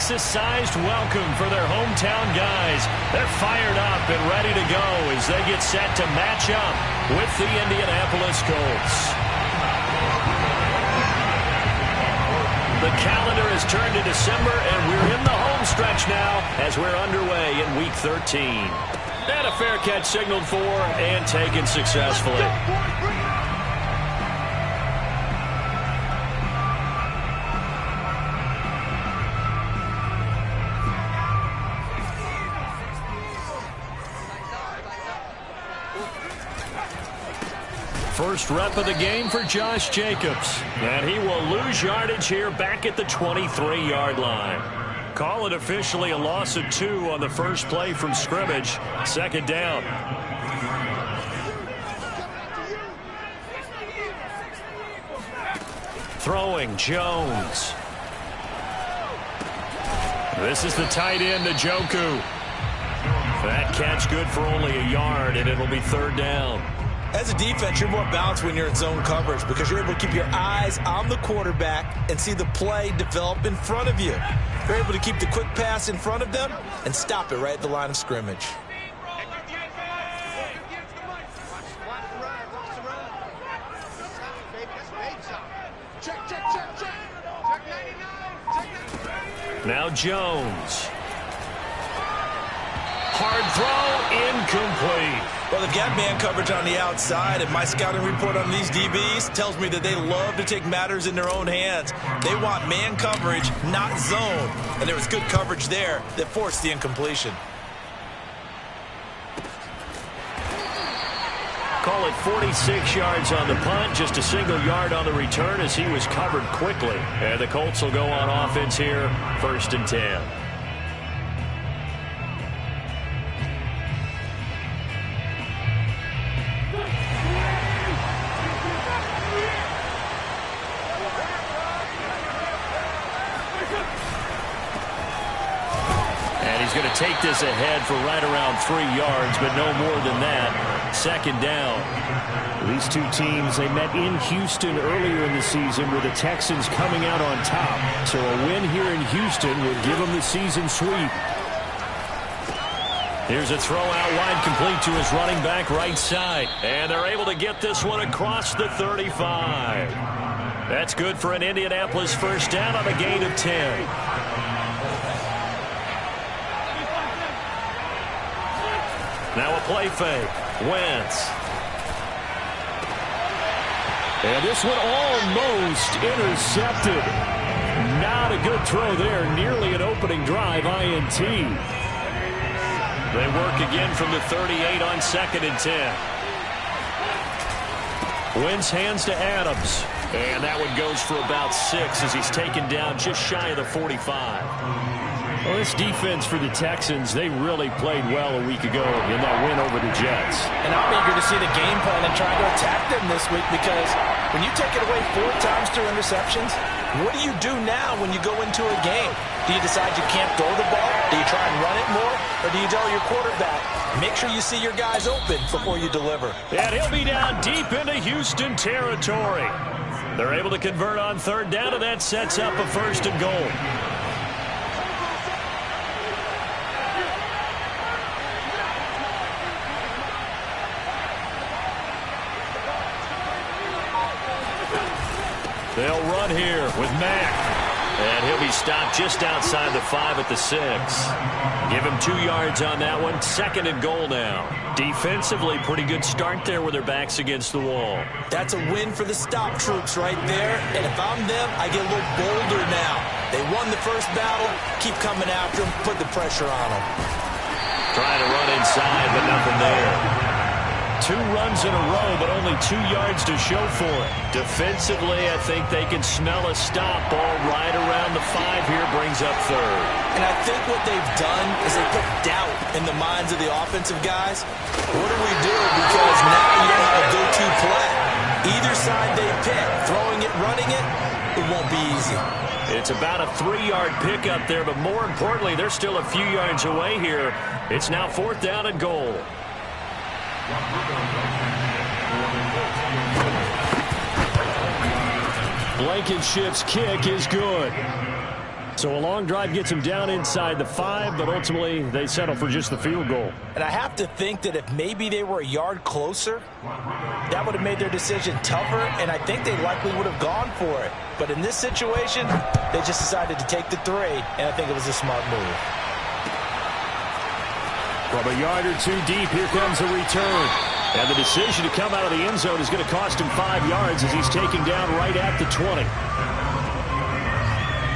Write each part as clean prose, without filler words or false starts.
Texas-sized welcome for their hometown guys. They're fired up and ready to go as they get set to match up with the Indianapolis Colts. The calendar has turned to December, and we're in the home stretch now as we're underway in Week 13. And a fair catch signaled for and taken successfully. First rep of the game for Josh Jacobs. And he will lose yardage here back at the 23-yard line. Call it officially a loss of 2 on the first play from scrimmage. Second down. Throwing Jones. This is the tight end, Njoku. That catch good for only a yard, and it'll be third down. As a defense, you're more balanced when you're in zone coverage because you're able to keep your eyes on the quarterback and see the play develop in front of you. You're able to keep the quick pass in front of them and stop it right at the line of scrimmage. Now Jones. Hard throw, incomplete. Well, they've got man coverage on the outside, and my scouting report on these DBs tells me that they love to take matters in their own hands. They want man coverage, not zone. And there was good coverage there that forced the incompletion. Call it 46 yards on the punt, just a single yard on the return as he was covered quickly. And the Colts will go on offense here, 1st and 10. Going to take this ahead for right around 3 yards, but no more than that. Second down. These two teams, they met in Houston earlier in the season with the Texans coming out on top. So a win here in Houston would give them the season sweep. Here's a throw out wide, complete to his running back right side. And they're able to get this one across the 35. That's good for an Indianapolis first down on a gain of 10. Now a play fake. Wentz. And this one almost intercepted. Not a good throw there. Nearly an opening drive INT. They work again from the 38 on 2nd and 10. Wentz hands to Adams. And that one goes for about 6 as he's taken down just shy of the 45. Well, this defense for the Texans, they really played well a week ago in that win over the Jets. And I'm eager to see the game plan and try to attack them this week because when you take it away 4 times through interceptions, what do you do now when you go into a game? Do you decide you can't throw the ball? Do you try and run it more? Or do you tell your quarterback, make sure you see your guys open before you deliver? And he'll be down deep into Houston territory. They're able to convert on 3rd down, and that sets up a 1st and goal. They'll run here with Mack. And he'll be stopped just outside the 5 at the 6. Give him 2 yards on that one. 2nd and goal now. Defensively, pretty good start there with their backs against the wall. That's a win for the stop troops right there. And if I'm them, I get a little bolder now. They won the first battle. Keep coming after them. Put the pressure on them. Trying to run inside, but nothing there. 2 runs in a row, but only 2 yards to show for it. Defensively, I think they can smell a stop. Ball right around the 5 here, brings up 3rd. And I think what they've done is they put doubt in the minds of the offensive guys. What do we do? Because now you don't have a go-to play. Either side they pick, throwing it, running it, it won't be easy. It's about a 3-yard pickup there, but more importantly, they're still a few yards away here. It's now 4th down and goal. Blankenship's kick is good. So a long drive gets them down inside the 5, but ultimately they settle for just the field goal. And I have to think that if maybe they were a yard closer, that would have made their decision tougher, and I think they likely would have gone for it. But in this situation, they just decided to take the 3, and I think it was a smart move. From a yard or 2 deep, here comes a return. And the decision to come out of the end zone is going to cost him 5 yards as he's taken down right at the 20.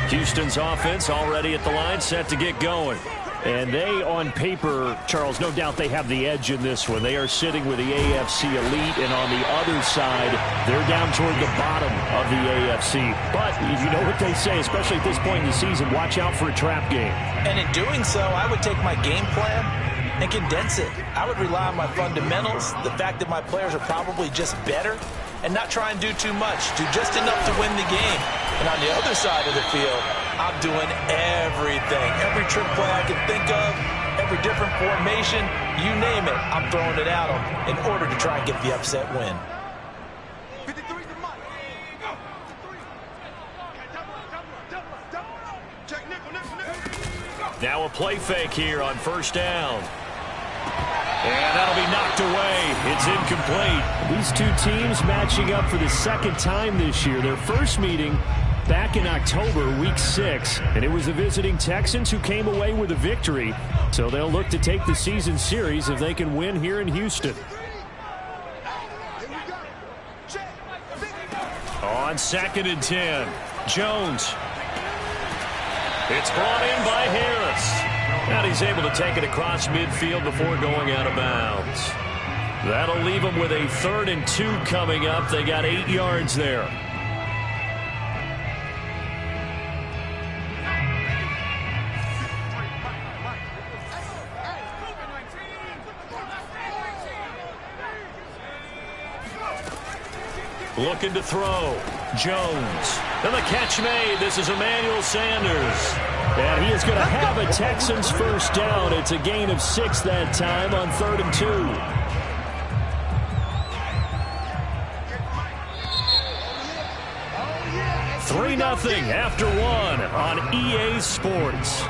Houston's offense already at the line, set to get going. And they, on paper, Charles, no doubt they have the edge in this one. They are sitting with the AFC elite, and on the other side, they're down toward the bottom of the AFC. But you know what they say, especially at this point in the season, watch out for a trap game. And in doing so, I would take my game plan and condense it. I would rely on my fundamentals, the fact that my players are probably just better, and not try and do too much. Do just enough to win the game. And on the other side of the field, I'm doing everything. Every trick play I can think of, every different formation, you name it, I'm throwing it at them in order to try and get the upset win. Now a play fake here on first down. And that'll be knocked away. It's incomplete. These two teams matching up for the second time this year. Their first meeting back in October, week 6. And it was the visiting Texans who came away with a victory. So they'll look to take the season series if they can win here in Houston. On 2nd and 10, Jones. It's brought in by Harris. And he's able to take it across midfield before going out of bounds. That'll leave them with a 3rd and 2 coming up. They got 8 yards there. Looking to throw. Jones. And the catch made. This is Emmanuel Sanders. And he is going to have a Texans first down. It's a gain of 6 that time on 3rd and 2. Three 3-0 after 1 on EA Sports.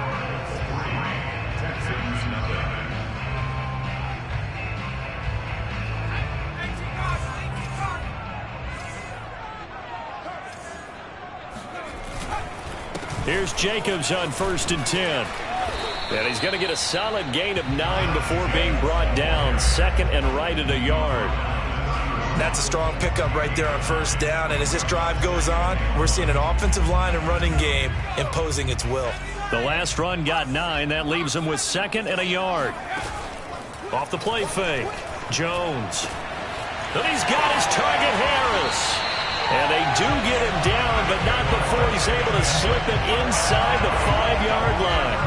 Here's Jacobs on 1st and 10. And he's going to get a solid gain of 9 before being brought down. 2nd and right at a yard. That's a strong pickup right there on first down. And as this drive goes on, we're seeing an offensive line and running game imposing its will. The last run got 9. That leaves him with 2nd and a yard. Off the play fake. Jones. And he's got his target, Harris. And they do get him down, but not before he's able to slip it inside the 5-yard line.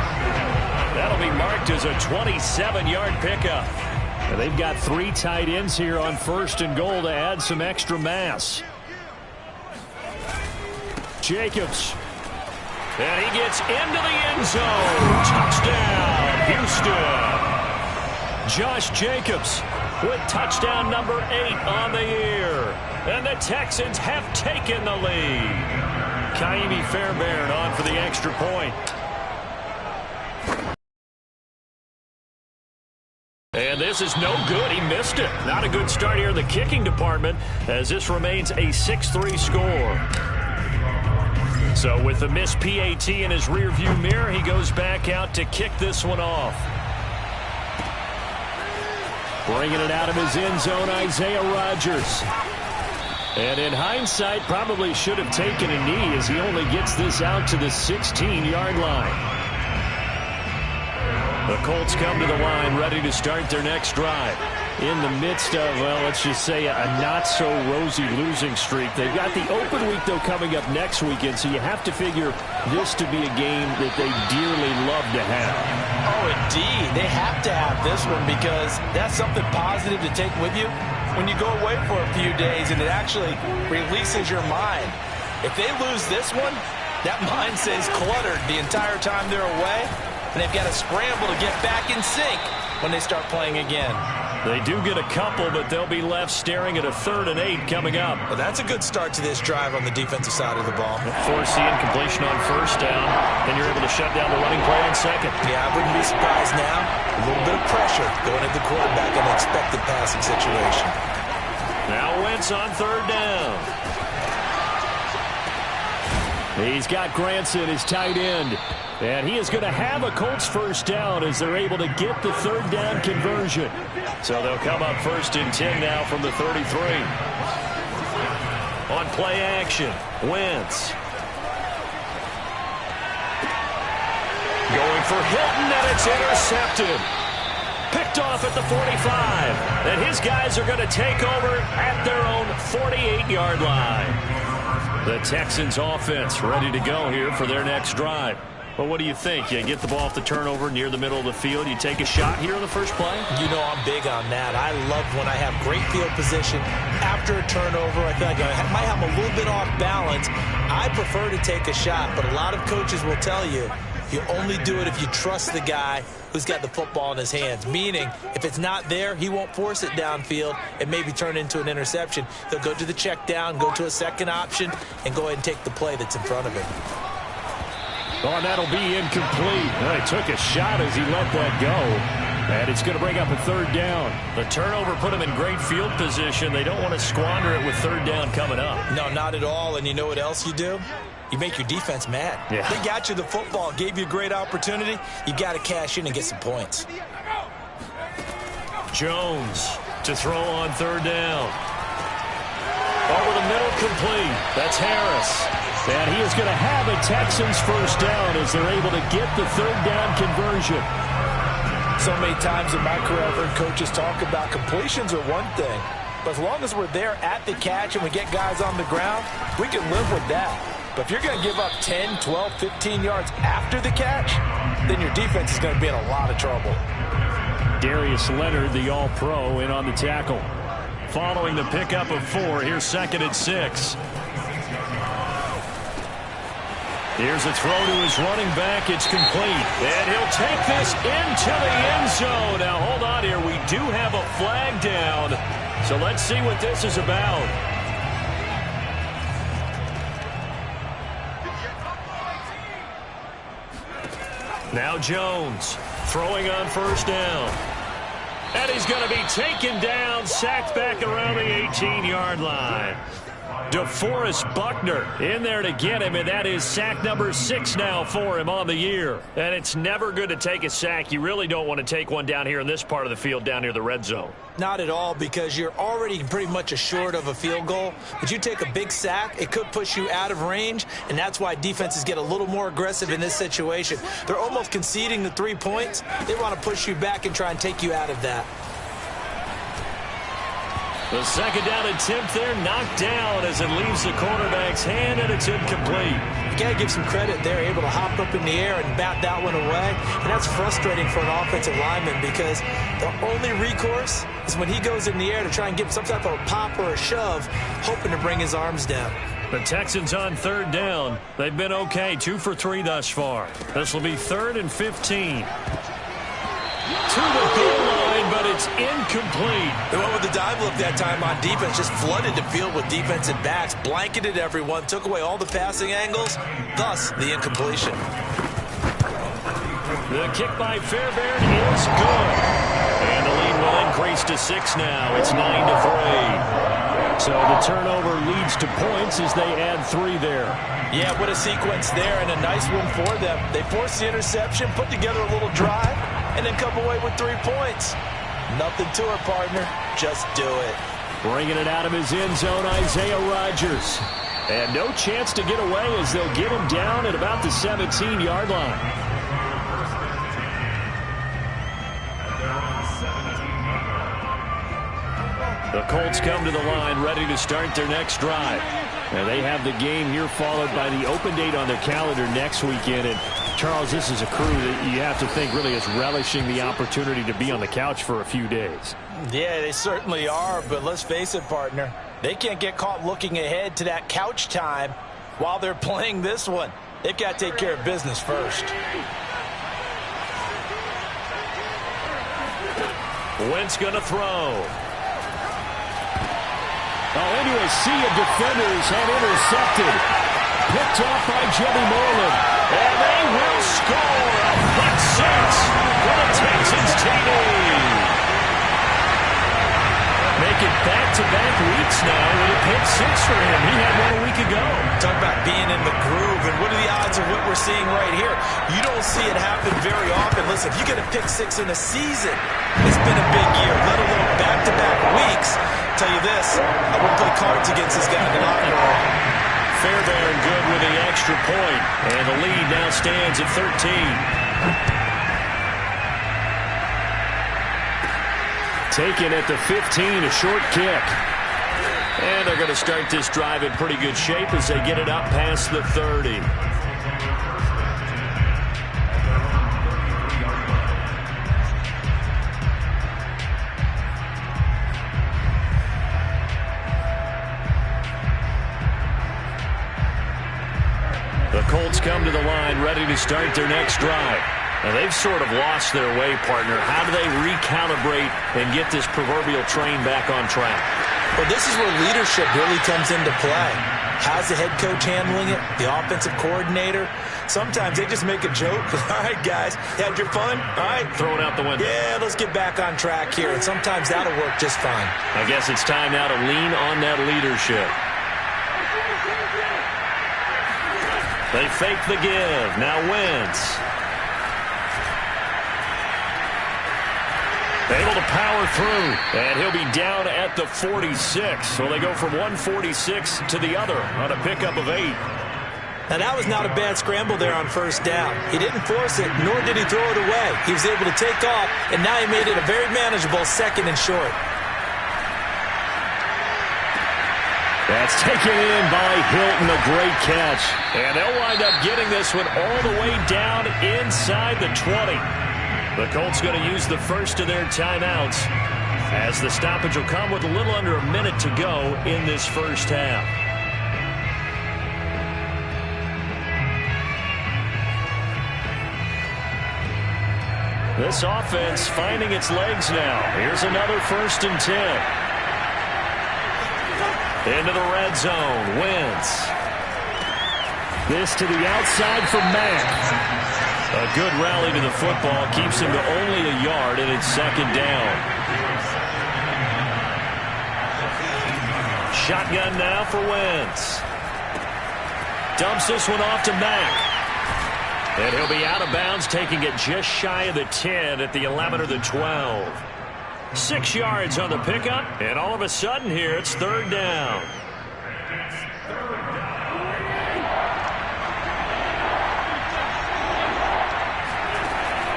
That'll be marked as a 27-yard pickup. And they've got 3 tight ends here on 1st and goal to add some extra mass. Jacobs. And he gets into the end zone. Touchdown, Houston. Josh Jacobs with touchdown number 8 on the year. And the Texans have taken the lead. Kaimi Fairbairn on for the extra point. And this is no good. He missed it. Not a good start here in the kicking department as this remains a 6-3 score. So with the missed PAT in his rearview mirror, he goes back out to kick this one off. Bringing it out of his end zone, Isaiah Rodgers. And in hindsight, probably should have taken a knee as he only gets this out to the 16-yard line. The Colts come to the line ready to start their next drive. In the midst of, well, let's just say a not-so-rosy losing streak. They've got the open week, though, coming up next weekend, so you have to figure this to be a game that they dearly love to have. Oh, indeed. They have to have this one because that's something positive to take with you when you go away for a few days, and it actually releases your mind. If they lose this one, that mind stays cluttered the entire time they're away, and they've got to scramble to get back in sync when they start playing again. They do get a couple, but they'll be left staring at a 3rd and 8 coming up. Well, that's a good start to this drive on the defensive side of the ball. Force the incompletion on 1st down. Then you're able to shut down the running play on 2nd. Yeah, I wouldn't be surprised now. A little bit of pressure going at the quarterback in an expected passing situation. Now Wentz on 3rd down. He's got Granson, his tight end. And he is going to have a Colts 1st down as they're able to get the 3rd down conversion. So they'll come up 1st and 10 now from the 33. On play action, Wentz. Going for Hilton, and it's intercepted. Picked off at the 45. And his guys are going to take over at their own 48-yard line. The Texans offense ready to go here for their next drive. Well, what do you think? You get the ball off the turnover near the middle of the field. You take a shot here on the first play? You know I'm big on that. I love when I have great field position after a turnover. I feel like I might have a little bit off balance. I prefer to take a shot, but a lot of coaches will tell you you only do it if you trust the guy who's got the football in his hands. Meaning, if it's not there, he won't force it downfield and maybe turn into an interception. He'll go to the check down, go to a second option, and go ahead and take the play that's in front of him. Oh, and that'll be incomplete. He took a shot as he let that go. And it's going to bring up a 3rd down. The turnover put him in great field position. They don't want to squander it with 3rd down coming up. No, not at all. And you know what else you do? You make your defense mad. Yeah. They got you the football, gave you a great opportunity. You got to cash in and get some points. Jones to throw on 3rd down. Over the middle, complete. That's Harris. And he is going to have a Texans 1st down as they're able to get the 3rd down conversion. So many times in my career, I've heard coaches talk about completions are one thing. But as long as we're there at the catch and we get guys on the ground, we can live with that. But if you're going to give up 10, 12, 15 yards after the catch, then your defense is going to be in a lot of trouble. Darius Leonard, the All-Pro, in on the tackle. Following the pickup of 4, here's 2nd and 6. Here's a throw to his running back. It's complete. And he'll take this into the end zone. Now, hold on here. We do have a flag down. So let's see what this is about. Now Jones throwing on 1st down. And he's going to be taken down, sacked back around the 18-yard line. DeForest Buckner in there to get him, and that is sack number 6 now for him on the year. And it's never good to take a sack. You really don't want to take one down here in this part of the field down near the red zone. Not at all, because you're already pretty much assured of a field goal. But you take a big sack, it could push you out of range, and that's why defenses get a little more aggressive in this situation. They're almost conceding the 3 points. They want to push you back and try and take you out of that. The 2nd down attempt there knocked down as it leaves the cornerback's hand, and it's incomplete. You got to give some credit. They're able to hop up in the air and bat that one away. And that's frustrating for an offensive lineman because the only recourse is when he goes in the air to try and get some type of a pop or a shove, hoping to bring his arms down. The Texans on 3rd down. They've been okay, 2 for 3 thus far. This will be 3rd and 15. To the goal line, but it's incomplete. They went with the dive look that time on defense, just flooded the field with defensive backs, blanketed everyone, took away all the passing angles, thus the incompletion. The kick by Fairbairn is good. And the lead will increase to 6 now. It's 9-3. So the turnover leads to points as they add 3 there. Yeah, what a sequence there, and a nice one for them. They forced the interception, put together a little drive, and then come away with 3 points. Nothing to it, partner. Just do it. Bringing it out of his end zone, Isaiah Rodgers. And no chance to get away as they'll get him down at about the 17-yard line. The Colts come to the line ready to start their next drive. And they have the game here followed by the open date on their calendar next weekend. And Charles, this is a crew that you have to think really is relishing the opportunity to be on the couch for a few days. Yeah, they certainly are, but let's face it, partner. They can't get caught looking ahead to that couch time while they're playing this one. They've got to take care of business first. Wentz going to throw. Into a sea of defenders and intercepted. Picked off by Jimmy Moreland. And they will score a pick six for the Texans TD. Make it back-to-back weeks now with a pick six for him. He had one a week ago. Talk about being in the groove, and what are the odds of what we're seeing right here? You don't see it happen very often. Listen, if you get a pick six in a season, it's been a big year, let alone back-to-back weeks. I'll tell you this, I wouldn't play cards against this guy in the locker room. Fairbairn good with the extra point, and the lead now stands at 13. Taken at the 15, a short kick. And they're going to start this drive in pretty good shape as they get it up past the 30. The Colts come to the line ready to start their next drive. Now, they've sort of lost their way, partner. How do they recalibrate and get this proverbial train back on track? Well, this is where leadership really comes into play. How's the head coach handling it? The offensive coordinator? Sometimes they just make a joke. All right, guys, you had your fun? All right. Throw it out the window. Yeah, let's get back on track here. And sometimes that'll work just fine. I guess it's time now to lean on that leadership. They fake the give. Now Wentz. Able to power through. And he'll be down at the 46. So they go from 146 to the other on a pickup of 8. Now, that was not a bad scramble there on first down. He didn't force it, nor did he throw it away. He was able to take off, and now he made it a very manageable 2nd and short. That's taken in by Hilton, a great catch. And they'll wind up getting this one all the way down inside the 20. The Colts going to use the first of their timeouts as the stoppage will come with a little under a minute to go in this first half. This offense finding its legs now. Here's another 1st and 10. Into the red zone. Wentz. This to the outside for Mack. A good rally to the football keeps him to only a yard, and it's 2nd down. Shotgun now for Wentz. Dumps this one off to Mack. And he'll be out of bounds, taking it just shy of the 10 at the 11 or the 12. 6 yards on the pickup, and all of a sudden here it's 3rd down.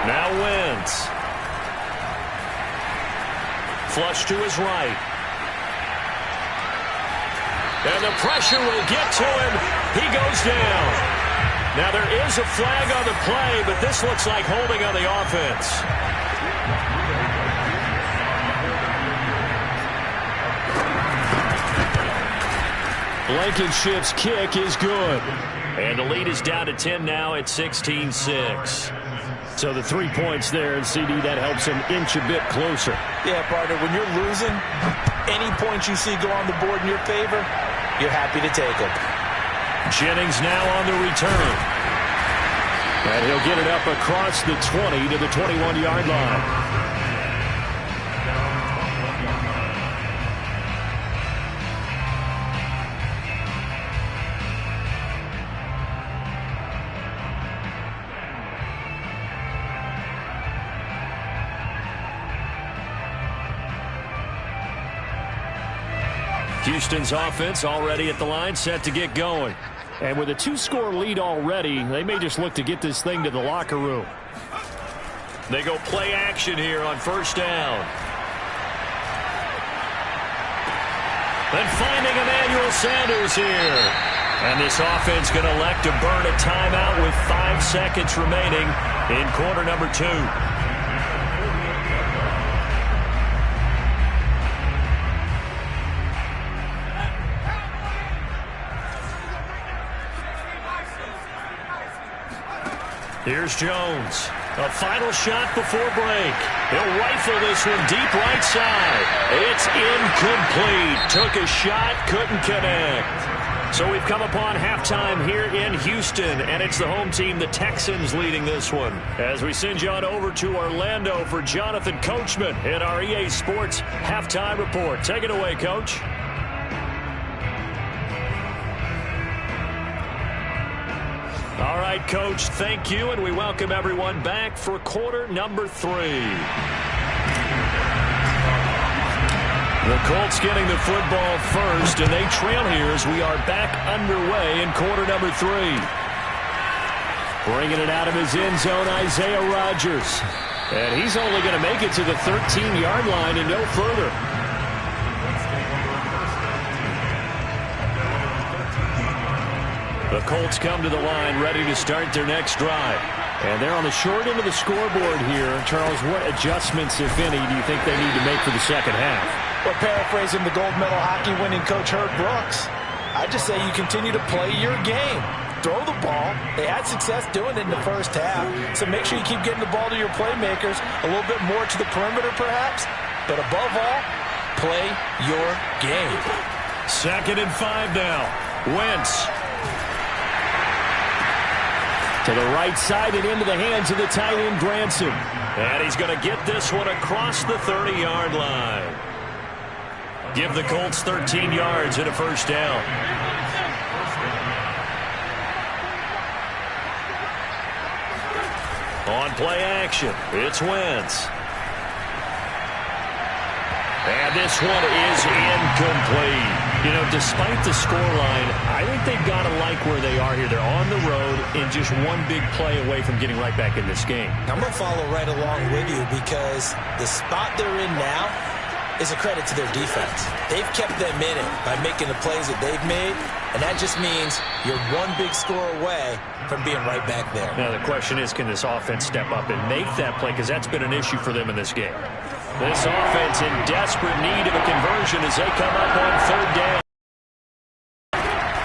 Now Wentz. Flush to his right. And the pressure will get to him. He goes down. Now there is a flag on the play, but this looks like holding on the offense. Blankenship's kick is good. And the lead is down to 10 now at 16-6. So the 3 points there, and CD, that helps him inch a bit closer. Yeah, partner, when you're losing, any points you see go on the board in your favor, you're happy to take them. Jennings now on the return. And he'll get it up across the 20 to the 21-yard line. Houston's offense already at the line, set to get going. And with a 2-score lead already, they may just look to get this thing to the locker room. They go play action here on 1st down. And finding Emmanuel Sanders here. And this offense going to elect to burn a timeout with 5 seconds remaining in quarter number 2. Here's Jones. A final shot before break. He'll rifle this one deep right side. It's incomplete. Took a shot, couldn't connect. So we've come upon halftime here in Houston, and it's the home team, the Texans, leading this one. As we send you on over to Orlando for Jonathan Coachman in our EA Sports Halftime Report. Take it away, Coach. All right, Coach, thank you, and we welcome everyone back for quarter number 3. The Colts getting the football first, and they trail here as we are back underway in quarter number 3. Bringing it out of his end zone, Isaiah Rodgers. And he's only going to make it to the 13-yard line and no further. The Colts come to the line ready to start their next drive. And they're on the short end of the scoreboard here. Charles, what adjustments, if any, do you think they need to make for the second half? Well, paraphrasing the gold medal hockey winning coach Herb Brooks, I just say you continue to play your game. Throw the ball. They had success doing it in the first half. So make sure you keep getting the ball to your playmakers, a little bit more to the perimeter perhaps. But above all, play your game. 2nd and 5 now. Wentz. To the right side and into the hands of the tight end, Granson. And he's going to get this one across the 30-yard line. Give the Colts 13 yards and a first down. On play action, it's Wentz. And this one is incomplete. You know, despite the scoreline, I think they've got to like where they are here. They're on the road and just one big play away from getting right back in this game. I'm going to follow right along with you because the spot they're in now is a credit to their defense. They've kept them in it by making the plays that they've made, and that just means you're one big score away from being right back there. Now, the question is, can this offense step up and make that play? Because that's been an issue for them in this game. This offense in desperate need of a conversion as they come up on 3rd down.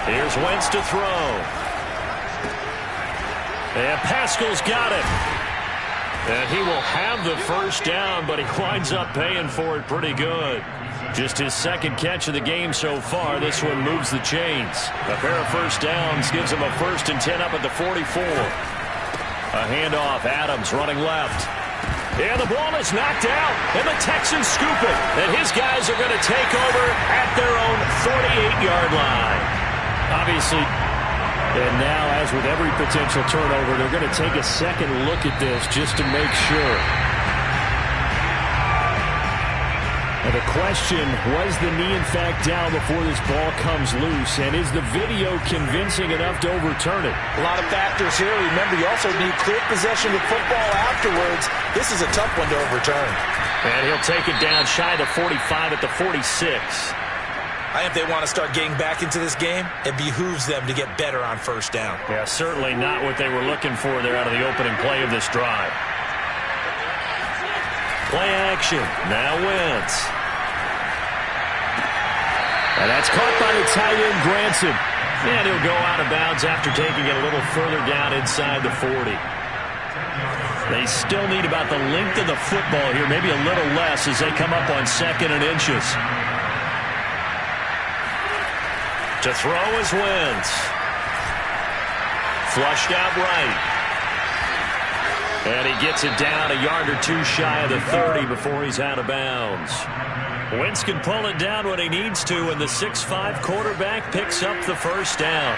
Here's Wentz to throw. And Pascal's got it. And he will have the first down, but he winds up paying for it pretty good. Just his 2nd catch of the game so far. This one moves the chains. A pair of first downs gives him a 1st and 10 up at the 44. A handoff, Adams running left. And the ball is knocked out, and the Texans scoop it. And his guys are going to take over at their own 48-yard line. Obviously, and now, as with every potential turnover, they're going to take a second look at this just to make sure. Now the question, was the knee in fact down before this ball comes loose? And is the video convincing enough to overturn it? A lot of factors here. Remember, you also need clear possession of football afterwards. This is a tough one to overturn. And he'll take it down shy of the 45 at the 46. I think if they want to start getting back into this game, it behooves them to get better on first down. Yeah, certainly not what they were looking for there out of the opening play of this drive. Play action. Now Wentz. And that's caught by the tight end, Granson. And he'll go out of bounds after taking it a little further down inside the 40. They still need about the length of the football here, maybe a little less as they come up on 2nd and inches. To throw is Wentz. Flushed out right. And he gets it down a yard or 2 shy of the 30 before he's out of bounds. Wentz can pull it down when he needs to, and the 6'5" quarterback picks up the first down.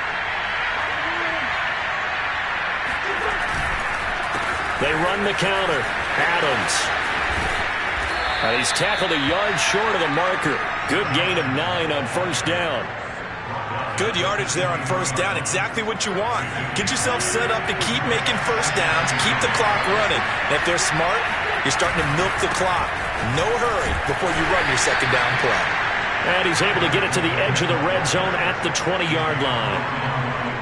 They run the counter. Adams. And he's tackled a yard short of the marker. Good gain of 9 on first down. Good yardage there on first down. Exactly what you want. Get yourself set up to keep making first downs, keep the clock running. And if they're smart, you're starting to milk the clock. No hurry before you run your second down play. And he's able to get it to the edge of the red zone at the 20-yard line.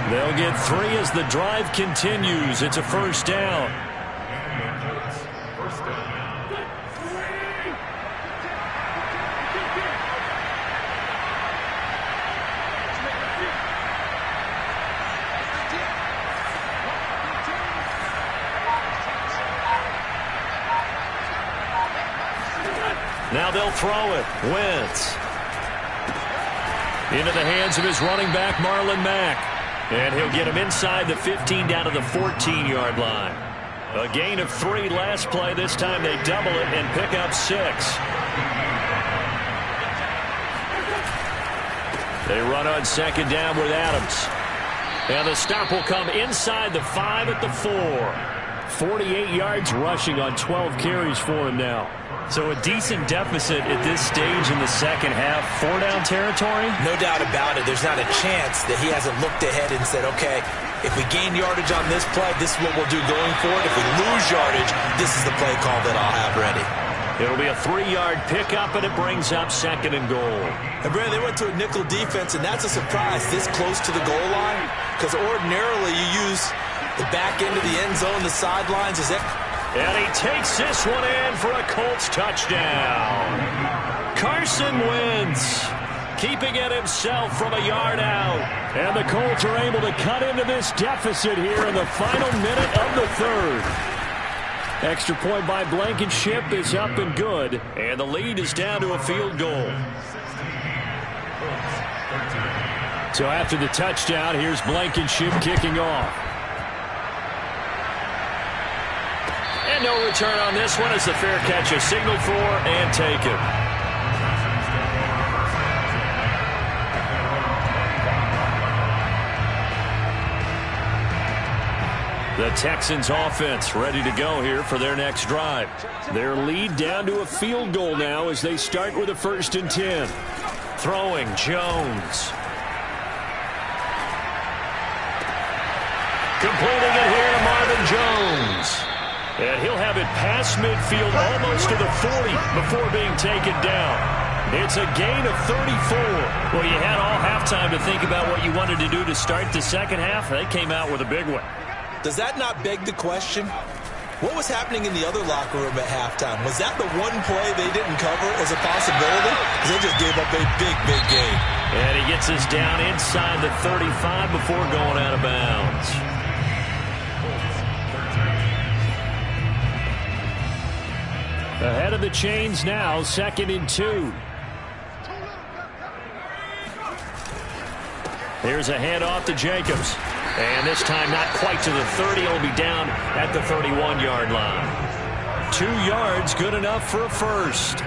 They'll get 3 as the drive continues. It's a first down. Now they'll throw it. Wentz. Into the hands of his running back, Marlon Mack. And he'll get him inside the 15 down to the 14-yard line. A gain of 3 last play. This time they double it and pick up 6. They run on second down with Adams. And the stop will come inside the 5 at the 4. 48 yards rushing on 12 carries for him now. So a decent deficit at this stage in the second half. 4-down territory? No doubt about it. There's not a chance that he hasn't looked ahead and said, okay, if we gain yardage on this play, this is what we'll do going forward. If we lose yardage, this is the play call that I'll have ready. It'll be a 3-yard pickup, and it brings up 2nd and goal. And, Brandon, they went to a nickel defense, and that's a surprise this close to the goal line, because ordinarily you use the back end of the end zone, the sidelines. And he takes this one in for a Colts touchdown. Carson Wentz keeping it himself from a yard out. And the Colts are able to cut into this deficit here in the final minute of the 3rd. Extra point by Blankenship is up and good. And the lead is down to a field goal. So after the touchdown, here's Blankenship kicking off. And no return on this one as the fair catch is signaled for and taken. The Texans offense ready to go here for their next drive. Their lead down to a field goal now as they start with a 1st and 10. Throwing Jones. Completing it here to Marvin Jones. And he'll have it past midfield almost to the 40 before being taken down. It's a gain of 34. Well, you had all halftime to think about what you wanted to do to start the second half. They came out with a big one. Does that not beg the question? What was happening in the other locker room at halftime? Was that the one play they didn't cover as a possibility? Because they just gave up a big game. And he gets us down inside the 35 before going out of bounds. Ahead of the chains now, 2nd and 2. Here's a handoff to Jacobs. And this time not quite to the 30. He'll be down at the 31-yard line. 2 yards, good enough for a first.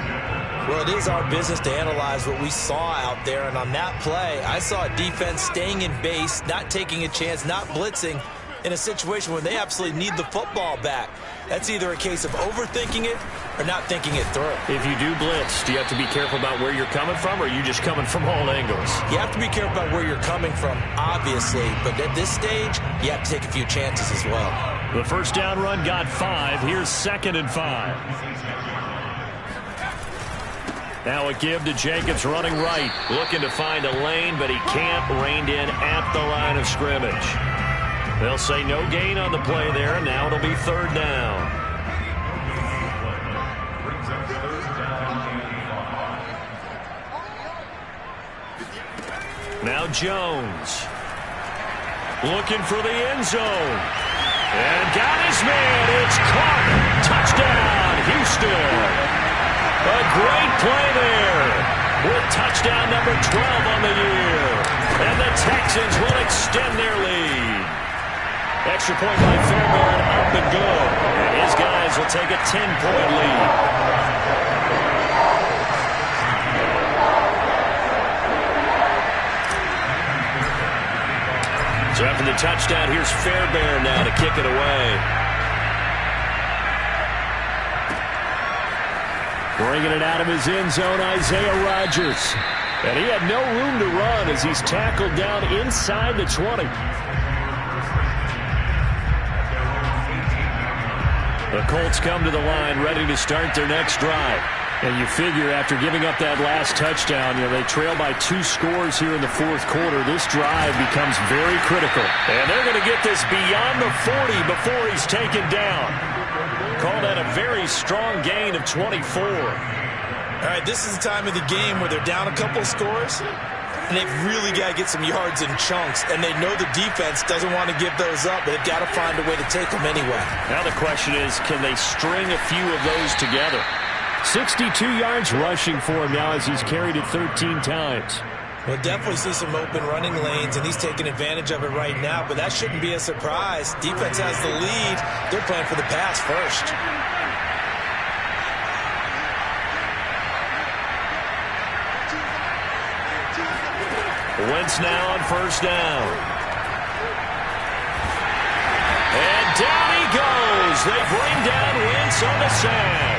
Well, it is our business to analyze what we saw out there. And on that play, I saw a defense staying in base, not taking a chance, not blitzing in a situation where they absolutely need the football back. That's either a case of overthinking it or not thinking it through. If you do blitz, do you have to be careful about where you're coming from, or are you just coming from all angles? You have to be careful about where you're coming from, obviously. But at this stage, you have to take a few chances as well. The first down run got 5. Here's 2nd and 5. Now a give to Jacobs running right. Looking to find a lane, but he can't. Reined in at the line of scrimmage. They'll say no gain on the play there, and now it'll be 3rd down. Now Jones. Looking for the end zone. And got his man. It's caught. Touchdown, Houston. A great play there with touchdown number 12 on the year. And the Texans will extend their lead. Extra point by Fairbairn, up and good. And his guys will take a 10-point lead. So after the touchdown, here's Fairbairn now to kick it away. Bringing it out of his end zone, Isaiah Rodgers. And he had no room to run as he's tackled down inside the 20. The Colts come to the line ready to start their next drive. And you figure after giving up that last touchdown, they trail by 2 scores here in the 4th quarter. This drive becomes very critical. And they're going to get this beyond the 40 before he's taken down. Call that a very strong gain of 24. All right, this is the time of the game where they're down a couple scores, and they've really got to get some yards in chunks, and they know the defense doesn't want to give those up, but they've got to find a way to take them anyway. Now the question is, can they string a few of those together? 62 yards rushing for him now as he's carried it 13 times. We'll definitely see some open running lanes, and he's taking advantage of it right now, but that shouldn't be a surprise. Defense has the lead. They're playing for the pass first. Wentz now on first down. And down he goes. They bring down Wentz on the sack.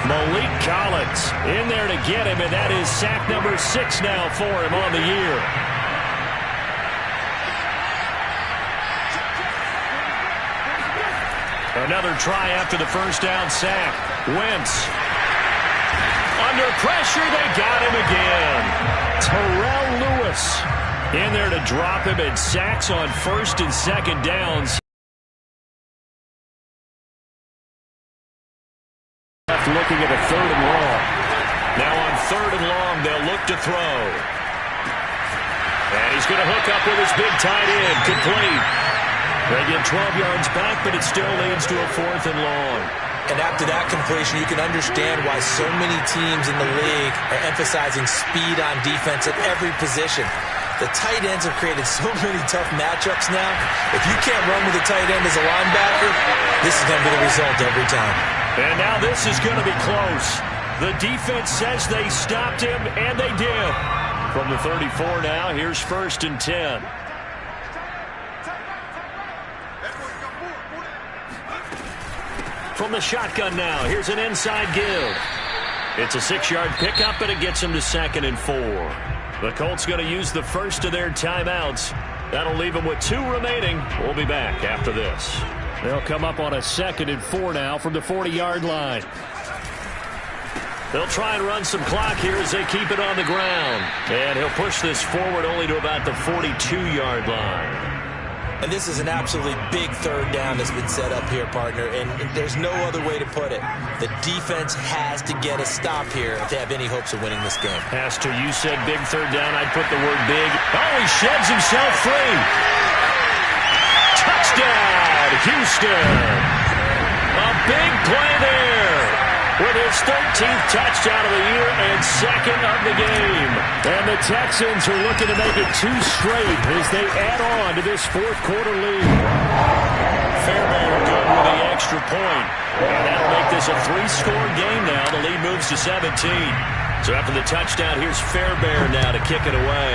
Malik Collins in there to get him, and that is sack number 6 now for him on the year. Another try after the first down sack. Wentz. Under pressure, they got him again. Terrell Lewis in there to drop him, and sacks on first and second downs. Looking at a third and long. Now on third and long, they'll look to throw. And he's going to hook up with his big tight end. Complete. They get 12 yards back, but it still leads to a fourth and long. And after that completion, you can understand why so many teams in the league are emphasizing speed on defense at every position. The tight ends have created so many tough matchups now. If you can't run with a tight end as a linebacker, this is going to be the result every time. And now this is going to be close. The defense says they stopped him, and they did. From the 34 now, here's first and 10. From the shotgun now, here's an inside give. It's a 6-yard pickup, and it gets him to second and 4. The Colts going to use the first of their timeouts. That'll leave them with 2 remaining. We'll be back after this. They'll come up on a second and 4 now from the 40-yard line. They'll try and run some clock here as they keep it on the ground. And he'll push this forward only to about the 42-yard line. And this is an absolutely big third down that's been set up here, partner, and there's no other way to put it. The defense has to get a stop here if they have any hopes of winning this game. Has to. You said big third down. I'd put the word big. Oh, he sheds himself free. Touchdown, Houston. A big play there with his 13th touchdown of the year and second of the game. And the Texans are looking to make it 2 straight as they add on to this fourth quarter lead. Fairbairn good with the extra point. And that'll make this a 3-score game now. The lead moves to 17. So after the touchdown, here's Fairbairn now to kick it away.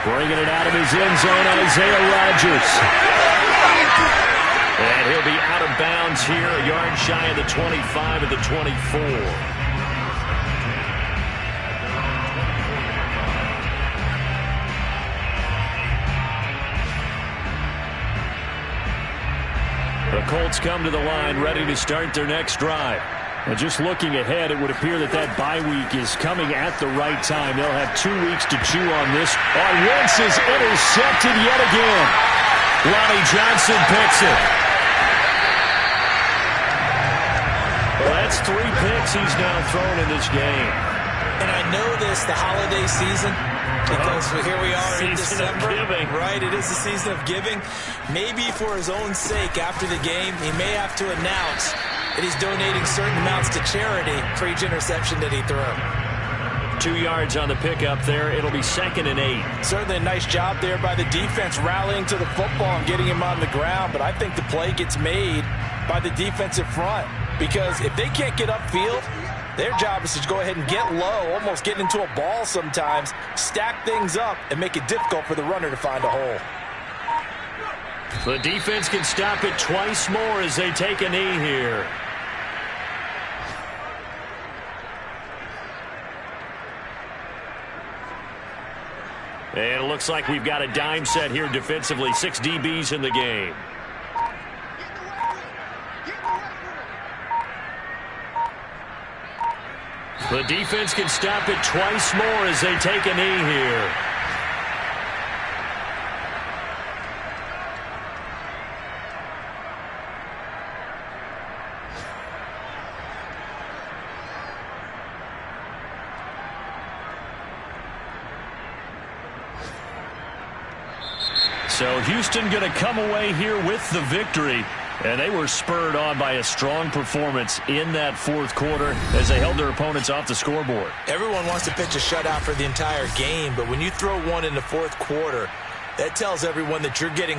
Bringing it out of his end zone, Isaiah Rodgers. And he'll be out of bounds here, a yard shy of the 25 of the 24. The Colts come to the line ready to start their next drive. Well, just looking ahead, it would appear that bye week is coming at the right time. They'll have 2 weeks to chew on this. Wentz is intercepted yet again. Lonnie Johnson picks it. Well, that's 3 picks he's now thrown in this game. And I know this, the holiday season, because here we are in December. Right, it is the season of giving. Maybe for his own sake after the game, he may have to announce that he's donating certain amounts to charity for each interception that he threw. 2 yards on the pickup there. It'll be second and 8. Certainly a nice job there by the defense rallying to the football and getting him on the ground. But I think the play gets made by the defensive front. Because if they can't get upfield, their job is to go ahead and get low, almost get into a ball sometimes, stack things up, and make it difficult for the runner to find a hole. The defense can stop it twice more as they take a knee here. And it looks like we've got a dime set here defensively. 6 DBs in the game. The defense can stop it twice more as they take a knee here. So Houston going to come away here with the victory. And they were spurred on by a strong performance in that fourth quarter as they held their opponents off the scoreboard. Everyone wants to pitch a shutout for the entire game, but when you throw one in the fourth quarter, that tells everyone that you're getting